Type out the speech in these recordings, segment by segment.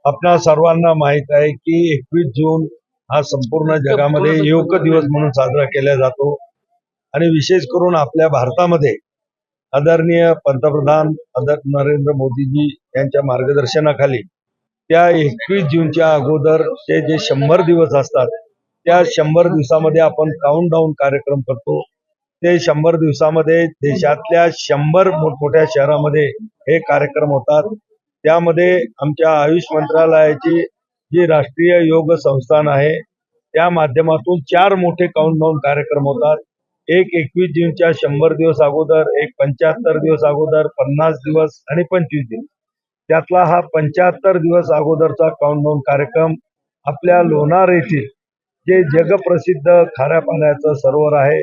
आपल्या सर्वांना माहित आहे की 21 जून हा संपूर्ण जगामध्ये योग दिवस म्हणून साजरा केला जातो आणि विशेष करून आपल्या भारतामध्ये आदरणीय पंतप्रधान नरेंद्र मोदीजी यांच्या मार्गदर्शनाखाली त्या 21 जूनच्या अगोदर जे 100 दिवस असतात त्या 100 दिवसामध्ये आपण काउंट डाऊन कार्यक्रम करतो. ते 100 दिवसामध्ये देशातल्या 100 मोठमोठ्या शहरामध्ये हे कार्यक्रम होतात. त्यामध्ये आमच्या आयुष मंत्रालयाची जी राष्ट्रीय योग संस्थान आहे त्या माध्यमातून 4 मोठे काउंटडाऊन कार्यक्रम होतात. एक 21 जूनच्या 100 दिवस अगोदर, एक 75 दिवस अगोदर, 50 दिवस आणि 25 दिवस. त्यातला हा 75 दिवस अगोदरचा काउंटडाऊन कार्यक्रम आपल्या लोणार येथील जे जगप्रसिद्ध खाऱ्या पाण्याचं सरोवर आहे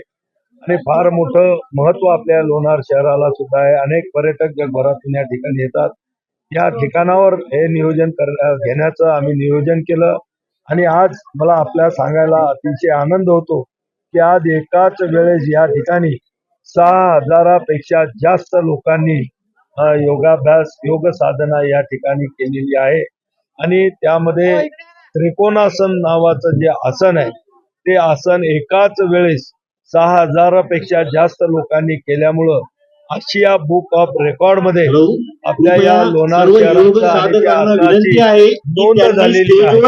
आणि फार मोठं महत्व आपल्या लोणार शहराला सुद्धा आहे. अनेक पर्यटक जगभरातून या ठिकाणी येतात. या ठिकाणावर हे नियोजन घेण्याचं आम्ही नियोजन केलं आणि आज मला आपल्या सांगायला अतिशय आनंद होतो की आज एकाच वेळेस या ठिकाणी 6,000पेक्षा जास्त लोकांनी योगाभ्यास योग साधना या ठिकाणी केलेली आहे आणि त्यामध्ये त्रिकोणासन नावाचं जे आसन आहे ते आसन एकाच वेळेस 6,000पेक्षा जास्त लोकांनी केल्यामुळं आशिया बुक ऑफ रेकॉर्ड मध्ये आपल्या या लोणार शहराची नोंद झालेली आहे.